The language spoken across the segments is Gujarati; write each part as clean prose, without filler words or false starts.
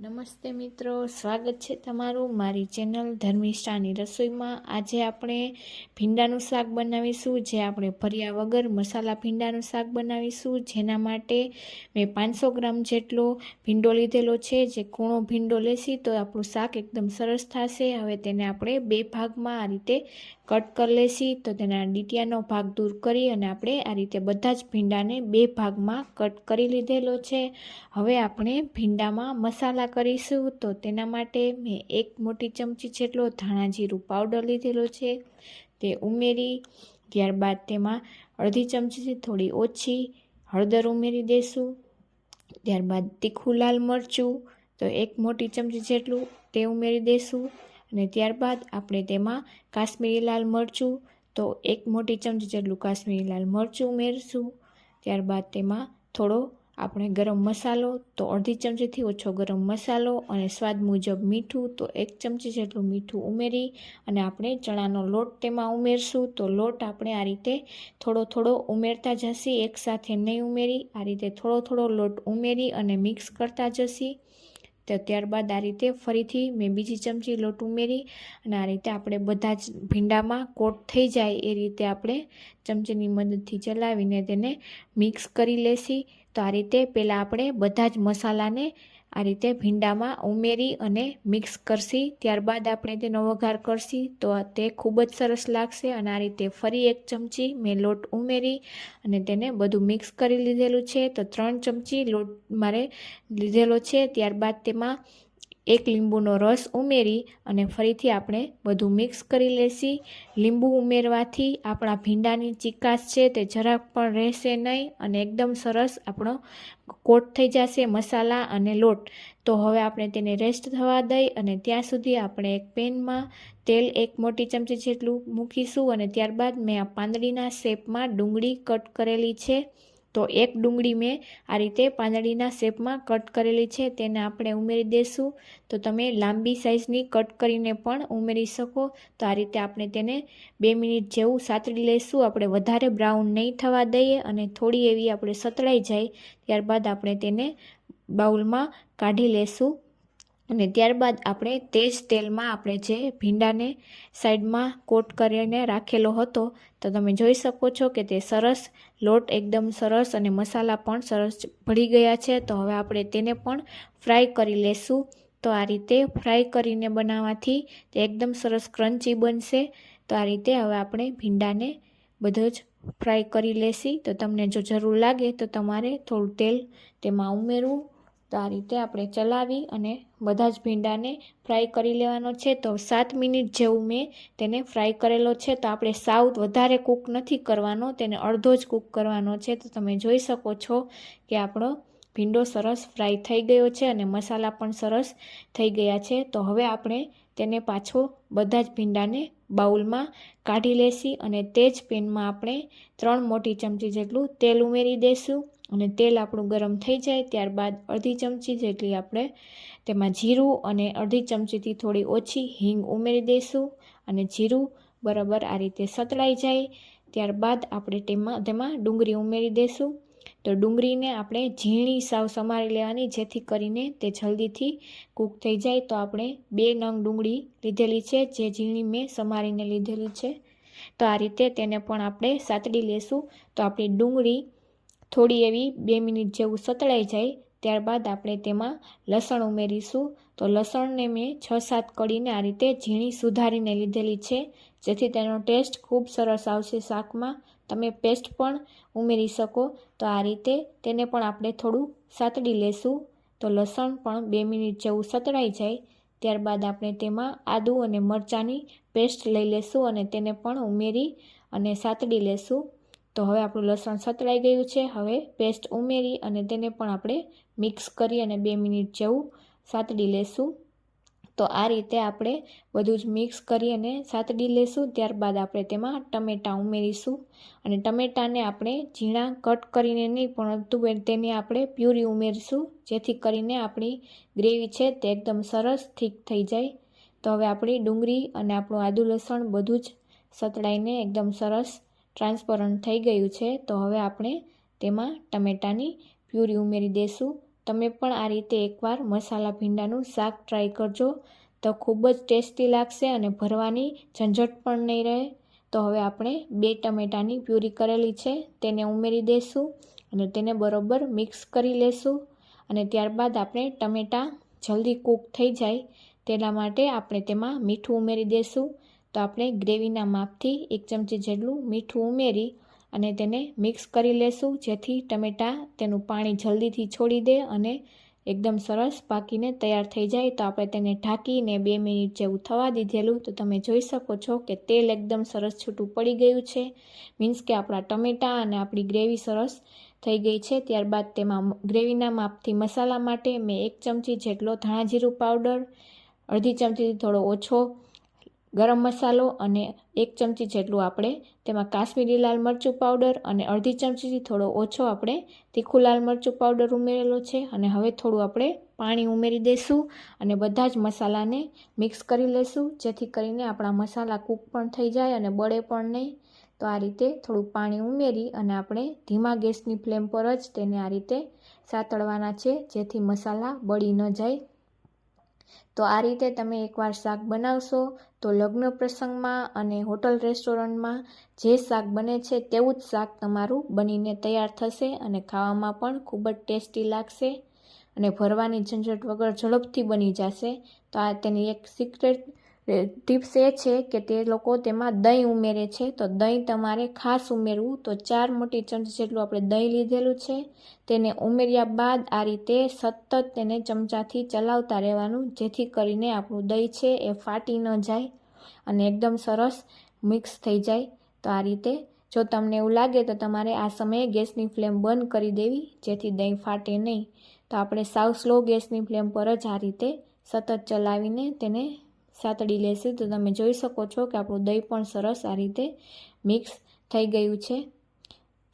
નમસ્તે મિત્રો, સ્વાગત છે તમારું મારી ચેનલ ધર્મિષ્ઠાની રસોઈમાં। આજે આપણે ભીંડાનું શાક બનાવીશું, જે આપણે ભર્યા વગર મસાલા ભીંડાનું શાક બનાવીશું। જેના માટે મેં 500 ગ્રામ જેટલો ભીંડો લીધેલો છે। જે કૂણો ભીંડો લેશી તો આપણું શાક એકદમ સરસ થશે। હવે તેને આપણે બે ભાગમાં આ રીતે કટ કરી લેશી। તો તેના ડીટીયાનો ભાગ દૂર કરી અને આપણે આ રીતે બધા જ ભીંડાને બે ભાગમાં કટ કરી લીધેલો છે। હવે આપણે ભીંડામાં મસાલા કરીશું। તો તેના માટે મેં 1 મોટી ચમચી જેટલો ધાણા જીરું પાવડર લીધેલો છે, તે ઉમેરી ત્યારબાદ તેમાં અડધી ચમચીથી થોડી ઓછી હળદર ઉમેરી દેશું। ત્યારબાદ તીખું લાલ મરચું તો 1 મોટી ચમચી જેટલું તે ઉમેરી દેશું। અને ત્યારબાદ આપણે તેમાં કાશ્મીરી લાલ મરચું તો 1 મોટી ચમચી જેટલું કાશ્મીરી લાલ મરચું ઉમેરશું। ત્યારબાદ તેમાં થોડો આપણે ગરમ મસાલો તો અડધી ચમચીથી ઓછો ગરમ મસાલો અને સ્વાદ મુજબ મીઠું તો 1 ચમચી જેટલું મીઠું ઉમેરી અને આપણે ચણાનો લોટ તેમાં ઉમેરશું। તો લોટ આપણે આ રીતે થોડો થોડો ઉમેરતા જશી, એકસાથે નહીં ઉમેરી, આ રીતે થોડો થોડો લોટ ઉમેરી અને મિક્સ કરતા જશી। તો ત્યારબાદ આ રીતે ફરીથી મેં બીજી ચમચી લોટ ઉમેરી અને આ રીતે આપણે બધા જ ભીંડામાં કોટ થઈ જાય એ રીતે આપણે ચમચીની મદદથી ચલાવીને તેને મિક્સ કરી લેશી। તો આ રીતે પહેલાં આપણે બધા જ મસાલાને આ રીતે ભીંડામાં ઉમેરી અને મિક્સ કરશી, ત્યારબાદ આપણે તેનો વઘાર કરશી તો તે ખૂબ જ સરસ લાગશે। અને આ રીતે ફરી 1 ચમચી મેં લોટ ઉમેરી અને તેને બધું મિક્સ કરી લીધેલું છે। તો 3 ચમચી લોટ મારે લીધેલો છે। ત્યારબાદ તેમાં 1 લીંબુનો રસ ઉમેરી અને ફરીથી આપણે બધું મિક્સ કરી લેશી। લીંબુ ઉમેરવાથી આપણા ભીંડાની ચીકાશ છે તે જરાક પણ રહેશે નહીં અને એકદમ સરસ આપણો કોટ થઈ જશે મસાલા અને લોટ। તો હવે આપણે તેને રેસ્ટ થવા દઈ અને ત્યાં સુધી આપણે એક પેનમાં તેલ 1 મોટી ચમચી જેટલું મૂકીશું અને ત્યારબાદ મેં આ પાંદડીના શેપમાં ડુંગળી કટ કરેલી છે। તો 1 ડુંગળી મેં આ રીતે પાંદડીના શેપમાં કટ કરેલી છે, તેને આપણે ઉમેરી દઈશું। તો તમે લાંબી સાઈઝની કટ કરીને પણ ઉમેરી શકો। તો આ રીતે આપણે તેને 2 મિનિટ જેવું સાતળી લઈશું। આપણે વધારે બ્રાઉન નહીં થવા દઈએ અને થોડી એવી આપણે સતળાઈ જાય ત્યારબાદ આપણે તેને બાઉલમાં કાઢી લેશું। અને ત્યારબાદ આપણે તે જ તેલમાં આપણે જે ભીંડાને સાઈડમાં કોટ કરીને રાખેલો હતો તો તમે જોઈ શકો છો કે તે સરસ લોટ એકદમ સરસ અને મસાલા પણ સરસ ભળી ગયા છે। તો હવે આપણે તેને પણ ફ્રાય કરી લેશું। તો આ રીતે ફ્રાય કરીને બનાવવાથી તે એકદમ સરસ ક્રન્ચી બનશે। તો આ રીતે હવે આપણે ભીંડાને બધો જ ફ્રાય કરી લેશી। તો તમને જો જરૂર લાગે તો તમારે થોડું તેલ તેમાં ઉમેરવું। તો આ રીતે આપણે ચલાવી અને બધા જ ભીંડાને ફ્રાય કરી લેવાનો છે। તો 7 મિનિટ જેવું મેં તેને ફ્રાય કરેલો છે। તો આપણે સાવ વધારે કૂક નથી કરવાનો, તેને અડધો જ કૂક કરવાનો છે। તો તમે જોઈ શકો છો કે આપણો ભીંડો સરસ ફ્રાય થઈ ગયો છે અને મસાલા પણ સરસ થઈ ગયા છે। તો હવે આપણે તેને પાછો બધા જ ભીંડાને બાઉલમાં કાઢી લેશી અને તે જ પેનમાં આપણે 3 મોટી ચમચી જેટલું તેલ ઉમેરી દઈશું। અને તેલ આપણું ગરમ થઈ જાય ત્યારબાદ અડધી ચમચી જેટલી આપણે તેમાં જીરું અને અડધી ચમચીથી થોડી ઓછી હિંગ ઉમેરી દઈશું। અને જીરું બરાબર આ રીતે સતળાઈ જાય ત્યારબાદ આપણે તેમાં ડુંગળી ઉમેરી દઈશું। તો ડુંગળીને આપણે ઝીણી સાવ સમારી લેવાની, જેથી કરીને તે જલ્દીથી કૂક થઈ જાય। તો આપણે 2 નંગ ડુંગળી લીધેલી છે, જે ઝીણી મેં સમારીને લીધેલી છે। તો આ રીતે તેને પણ આપણે સાતળી લેશું। તો આપણી ડુંગળી થોડી એવી 2 મિનિટ જેવું સતળાઈ જાય ત્યારબાદ આપણે તેમાં લસણ ઉમેરીશું। તો લસણને મેં 6-7 કળીને આ રીતે ઝીણી સુધારીને લીધેલી છે, જેથી તેનો ટેસ્ટ ખૂબ સરસ આવશે શાકમાં। તમે પેસ્ટ પણ ઉમેરી શકો। તો આ રીતે તેને પણ આપણે થોડું સાતળી લેશું। તો લસણ પણ 2 મિનિટ જેવું સતળાઈ જાય ત્યારબાદ આપણે તેમાં આદુ અને મરચાંની પેસ્ટ લઈ લેશું અને તેને પણ ઉમેરી અને સાતળી લેશું। તો હવે આપણું લસણ સતળાઈ ગયું છે। હવે પેસ્ટ ઉમેરી અને તેને પણ આપણે મિક્સ કરી અને 2 મિનિટ જેવું સાતળી લેશું। તો આ રીતે આપણે બધું જ મિક્સ કરી અને સાતળી લેશું। ત્યારબાદ આપણે તેમાં ટમેટાં ઉમેરીશું અને ટમેટાને આપણે ઝીણા કટ કરીને નહીં પરંતુ તેને આપણે પ્યુરી ઉમેરીશું, જેથી કરીને આપણી ગ્રેવી છે તે એકદમ સરસ થીક થઈ જાય। તો હવે આપણી ડુંગળી અને આપણું આદુ લસણ બધું જ સતળાઈને એકદમ સરસ ટ્રાન્સપરન્ટ થઈ ગયું છે। તો હવે આપણે તેમાં ટમેટાની પ્યુરી ઉમેરી દઈશું। તો તમે પણ આ રીતે એકવાર મસાલા ભીંડાનું શાક ટ્રાય કરજો, તો ખૂબ જ ટેસ્ટી લાગશે અને ભરવાની ઝંઝટ પણ નહીં રહે. તો હવે આપણે 2 ટમેટાની પ્યુરી કરેલી છે તેને ઉમેરી દઈશું અને તેને બરોબર મિક્સ કરી લેશું. અને ત્યારબાદ આપણે ટમેટાં જલ્દી કૂક થઈ જાય તેના માટે આપણે તેમાં મીઠું ઉમેરી દઈશું. તો આપણે ગ્રેવીના માપથી 1 ચમચી જેટલું મીઠું ઉમેરી અને તેને મિક્સ કરી લેશું, જેથી ટમેટાં તેનું પાણી જલ્દીથી છોડી દે અને એકદમ સરસ પાકીને તૈયાર થઈ જાય. તો આપણે તેને ઢાંકીને 2 મિનિટ જેવું થવા દીધેલું. તો તમે જોઈ શકો છો કે તેલ એકદમ સરસ છૂટું પડી ગયું છે, મીન્સ કે આપણા ટમેટાં અને આપણી ગ્રેવી સરસ થઈ ગઈ છે. ત્યારબાદ તેમાં ગ્રેવીના માપથી મસાલા માટે મેં 1 ચમચી જેટલો ધાણા જીરું પાવડર, અડધી ચમચીથી થોડો ઓછો ગરમ મસાલો અને 1 ચમચી જેટલું આપણે તેમાં કાશ્મીરી લાલ મરચું પાવડર અને અડધી ચમચીથી થોડો ઓછો આપણે તીખું લાલ મરચું પાવડર ઉમેરેલો છે. અને હવે થોડું આપણે પાણી ઉમેરી દઈશું અને બધા જ મસાલાને મિક્સ કરી લઈશું, જેથી કરીને આપણા મસાલા કૂક પણ થઈ જાય અને બળે પણ નહીં. તો આ રીતે થોડું પાણી ઉમેરી અને આપણે ધીમા ગેસની ફ્લેમ પર જ તેને આ રીતે સાતળવાના છે, જેથી મસાલા બળી ન જાય. તો આ રીતે તમે એકવાર શાક બનાવશો તો લગ્ન પ્રસંગમાં અને હોટલ રેસ્ટોરન્ટમાં જે શાક બને છે તેવું જ શાક તમારું બનીને તૈયાર થશે અને ખાવામાં પણ ખૂબ જ ટેસ્ટી લાગશે અને ભરવાની ઝંઝટ વગર ઝડપથી બની જશે. તો આ તેની એક સિક્રેટ ટિપ્સ એ છે કે તે લોકો તેમાં દહીં ઉમેરે છે. તો દહીં તમારે ખાસ ઉમેરવું. તો 4 મોટી ચમચી જેટલું આપણે દહીં લીધેલું છે, તેને ઉમેર્યા બાદ આ રીતે સતત તેને ચમચાથી ચલાવતા રહેવાનું, જેથી કરીને આપણું દહીં છે એ ફાટી ન જાય અને એકદમ સરસ મિક્સ થઈ જાય. તો આ રીતે જો તમને એવું લાગે તો તમારે આ સમયે ગેસની ફ્લેમ બંધ કરી દેવી, જેથી દહીં ફાટે નહીં. તો આપણે સાવ સ્લો ગેસની ફ્લેમ પર જ આ રીતે સતત ચલાવીને તેને સાતળી લેશું. તો તમે જોઈ શકો છો કે આપણું દહીં પણ સરસ આ રીતે મિક્સ થઈ ગયું છે.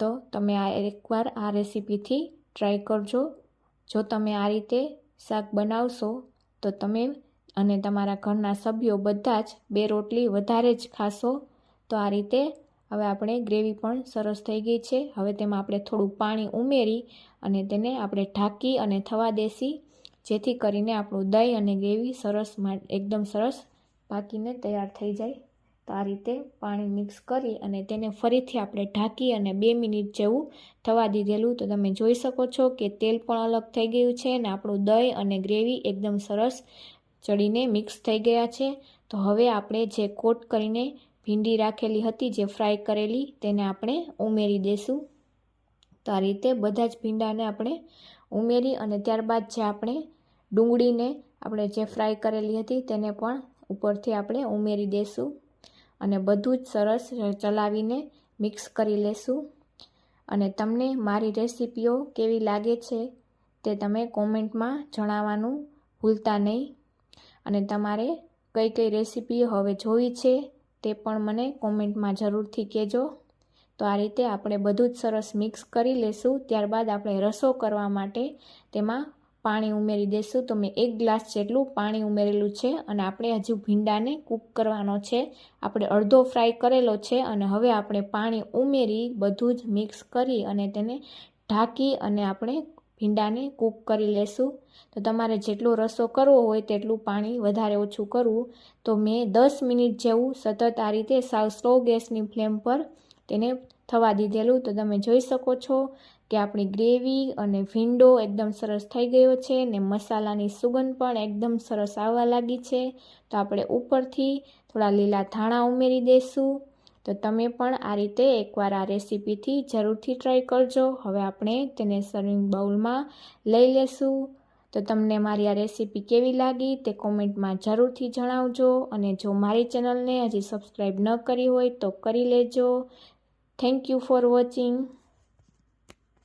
તો તમે આ એકવાર આ રેસીપીથી ટ્રાય કરજો. જો તમે આ રીતે શાક બનાવશો તો તમે અને તમારા ઘરના સભ્યો બધા જ 2 રોટલી વધારે જ ખાશો. તો આ રીતે હવે આપણે ગ્રેવી પણ સરસ થઈ ગઈ છે. હવે તેમાં આપણે થોડું પાણી ઉમેરી અને તેને આપણે ઢાંકી અને થવા દેશી, જેથી કરીને આપણું દહીં અને ગ્રેવી સરસ એકદમ સરસ પાકીને તૈયાર થઈ જાય. તો આ રીતે પાણી મિક્સ કરી અને તેને ફરીથી આપણે ઢાંકી અને 2 મિનિટ જેવું થવા દીધેલું. તો તમે જોઈ શકો છો કે તેલ પણ અલગ થઈ ગયું છે અને આપણું દહીં અને ગ્રેવી એકદમ સરસ ચડીને મિક્સ થઈ ગયા છે. તો હવે આપણે જે કોટ કરીને ભીંડી રાખેલી હતી, જે ફ્રાય કરેલી, તેને આપણે ઉમેરી દઈશું. તો આ રીતે બધા જ ભીંડાને આપણે ઉમેરી અને ત્યારબાદ જે આપણે ડુંગળીને આપણે જે ફ્રાય કરેલી હતી તેને પણ ઉપરથી આપણે ઉમેરી દઈશું અને બધું જ સરસ ચલાવીને મિક્સ કરી લેશું. અને તમને મારી રેસીપીઓ કેવી લાગે છે તે તમે કોમેન્ટમાં જણાવવાનું ભૂલતા નહીં. અને તમારે કઈ કઈ રેસીપી હવે જોવી છે તે પણ મને કોમેન્ટમાં જરૂરથી કહેજો. તો આ રીતે આપણે બધું જ સરસ મિક્સ કરી લેશું. ત્યારબાદ આપણે રસો કરવા માટે તેમાં પાણી ઉમેરી દઈશું. તો મેં 1 ગ્લાસ જેટલું પાણી ઉમેરેલું છે અને આપણે હજુ ભીંડાને કૂક કરવાનો છે. આપણે અડધો ફ્રાય કરેલો છે અને હવે આપણે પાણી ઉમેરી બધું જ મિક્સ કરી અને તેને ઢાંકી અને આપણે ભીંડાને કૂક કરી લેશું. તો તમારે જેટલો રસો કરવો હોય તેટલું પાણી વધારે ઓછું કરવું. તો મેં 10 મિનિટ જેવું સતત આ રીતે સાવ સ્લો ગેસની ફ્લેમ પર તેને થવા દીધેલું. તો તમે જોઈ શકો છો કે આપણી ગ્રેવી અને ભીંડો એકદમ સરસ થઈ ગયો છે ને મસાલાની સુગંધ પણ એકદમ સરસ આવવા લાગી છે. તો આપણે ઉપરથી થોડા લીલા ધાણા ઉમેરી દઈશું. તો તમે પણ આ રીતે એકવાર આ રેસીપીથી જરૂરથી ટ્રાય કરજો. હવે આપણે તેને સર્વિંગ બાઉલમાં લઈ લેશું. તો તમને મારી આ રેસીપી કેવી લાગી તે કોમેન્ટમાં જરૂરથી જણાવજો. અને જો મારી ચેનલને હજી સબસ્ક્રાઈબ ન કરી હોય તો કરી લેજો. Thank you for watching.